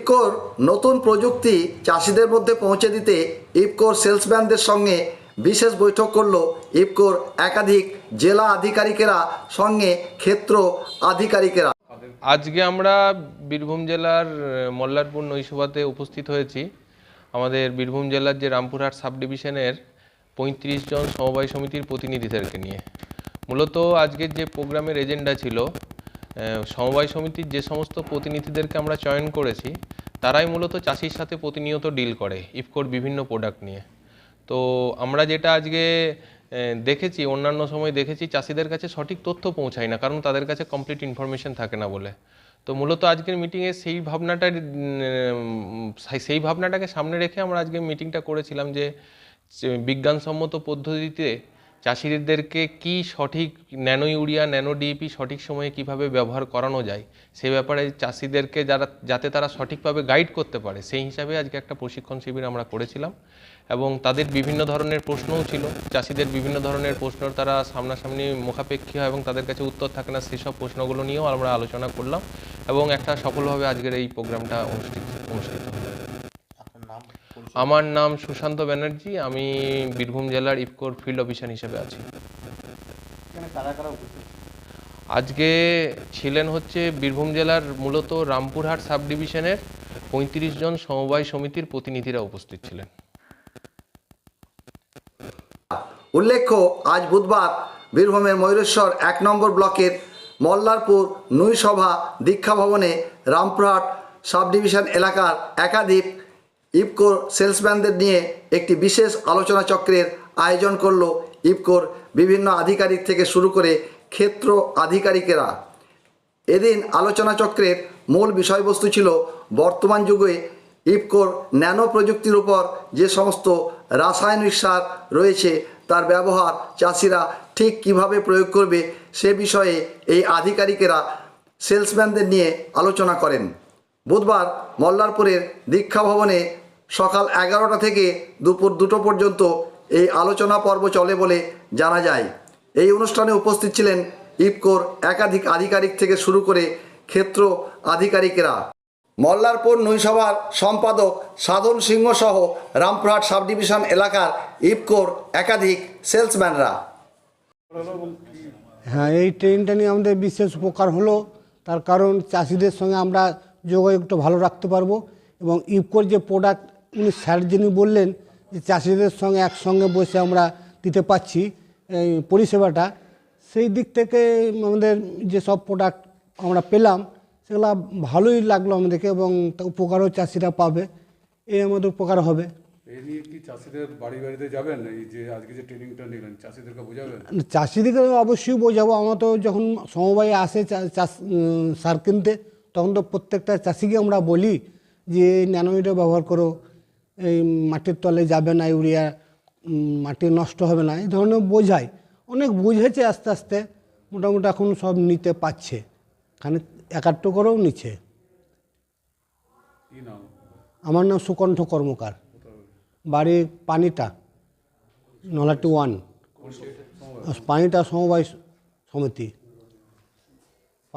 ইফকোর নতুন প্রযুক্তি চাষিদের মধ্যে পৌঁছে দিতে ইফকোর সেলসম্যানদের সঙ্গে বিশেষ বৈঠক করল ইফকোর একাধিক জেলা আধিকারিকেরা সঙ্গে ক্ষেত্র আধিকারিকেরা। আজকে আমরা বীরভূম জেলার মল্লারপুর নৈশভাতে উপস্থিত হয়েছি। আমাদের বীরভূম জেলার যে রামপুরহাট সাব ডিভিশনের ৩৫ জন সমবায় সমিতির প্রতিনিধিদেরকে নিয়ে মূলত আজকের যে প্রোগ্রামের এজেন্ডা ছিল, সমবায় সমিতির যে সমস্ত প্রতিনিধিদেরকে আমরা চয়ন করেছি তারাই মূলত চাষির সাথে প্রতিনিয়ত ডিল করে ইফকোর বিভিন্ন প্রোডাক্ট নিয়ে। তো আমরা যেটা আজকে দেখেছি, অন্যান্য সময় দেখেছি চাষিদের কাছে সঠিক তথ্য পৌঁছায় না, কারণ তাদের কাছে কমপ্লিট ইনফরমেশন থাকে না বলে। তো মূলত আজকের মিটিংয়ে সেই ভাবনাটাকে সামনে রেখে আমরা আজকে মিটিংটা করেছিলাম যে বিজ্ঞানসম্মত পদ্ধতিতে চাষিদেরকে কি সঠিক ন্যানো ইউরিয়া, ন্যানো ডিএপি সঠিক সময়ে কিভাবে ব্যবহার করানো যায় সে ব্যাপারে চাষিদেরকে যাতে তারা সঠিকভাবে গাইড করতে পারে, সেই হিসাবে আজকে একটা প্রশিক্ষণ শিবির আমরা করেছিলাম। এবং তাদের বিভিন্ন ধরনের প্রশ্নও ছিল, চাষিদের বিভিন্ন ধরনের প্রশ্ন তারা সামনাসামনি মুখাপেক্ষী হয় এবং তাদের কাছে উত্তর থাকে না, সেসব প্রশ্নগুলো নিয়েও আমরা আলোচনা করলাম এবং একটা সফলভাবে আজকের এই প্রোগ্রামটা অনুষ্ঠিত হলো। আমার নাম সুশান্ত ব্যানার্জি, আমি বীরভূম জেলার ইফকোর ফিল্ড অফিসার হিসেবে আছি। আজকে ছিলেন বীরভূম জেলার মূলত রামপুরহাট সাব ডিভিশনের ৩৫ জন সমবায় সমিতির প্রতিনিধিরা উপস্থিত ছিলেন। উল্লেখ্য, আজ বুধবার বীরভূমের ময়ূরেশ্বর ১ নম্বর ব্লকের মল্লারপুর নৈশভা দীক্ষা ভবনে রামপুরহাট সাব ডিভিশন এলাকার একাধিক ইফকোর সেলসম্যানদের নিয়ে একটি বিশেষ আলোচনা চক্রের আয়োজন করল ইফকোর বিভিন্ন আধিকারিক থেকে শুরু করে ক্ষেত্র আধিকারিকেরা। এদিন আলোচনা চক্রের মূল বিষয়বস্তু ছিল বর্তমান যুগে ইফকোর ন্যানো প্রযুক্তির উপর যে সমস্ত রাসায়নিক সার রয়েছে তার ব্যবহার চাষিরা ঠিক কিভাবে প্রয়োগ করবে সে বিষয়ে এই আধিকারিকেরা সেলসম্যানদের নিয়ে আলোচনা করেন। বুধবার মল্লারপুরের দীক্ষা ভবনে সকাল 11টা থেকে দুপুর 2টো পর্যন্ত এই আলোচনা পর্ব চলে বলে জানা যায়। এই অনুষ্ঠানে উপস্থিত ছিলেন ইফকোর একাধিক আধিকারিক থেকে শুরু করে ক্ষেত্র আধিকারিকেরা। মল্লারপুর নৈশভার সম্পাদক সাধন সিংহ সহ রামপুরহাট সাব ডিভিশন এলাকার ইফকোর একাধিক সেলসম্যানরা। হ্যাঁ, এই ট্রেনটা নিয়ে আমাদের বিশেষ উপকার হলো, তার কারণ চাষিদের সঙ্গে আমরা যোগাযোগটা ভালো রাখতে পারবো এবং ইফকোর যে প্রোডাক্ট উনি স্যার যিনি বললেন যে চাষিদের সঙ্গে একসঙ্গে বসে আমরা দিতে পারছি এই পরিষেবাটা, সেই দিক থেকে আমাদের যেসব প্রোডাক্ট আমরা পেলাম সেগুলো ভালোই লাগলো আমাদেরকে এবং উপকারও চাষিরা পাবে, এই আমাদের উপকার হবে। এই নিয়ে কি চাষিদের বাড়ি বাড়িতে যাবেন? এই যে আজকে যে ট্রেনিংটা নিলেন চাষিদেরকে বোঝাবেন? চাষিদেরকে অবশ্যই বোঝাবো। আমরা তো যখন সমবায় আসে চাষ সার কিনতে তখন তো প্রত্যেকটা চাষিকে আমরা বলি যে ন্যানো ইউরিয়া ব্যবহার করো, এই মাটির তলে যাবে না ইউরিয়া, মাটি নষ্ট হবে না, এই ধরনের বোঝাই। অনেক বুঝেছে, আস্তে আস্তে মোটামুটি এখন সব নিতে পারছে, খানিক একাট্ট করেও নিচ্ছে। আমার নাম সুকণ্ঠ কর্মকার, বাড়ি পানিটা, নলাটি 1, পানিটা সমবায় সমিতি।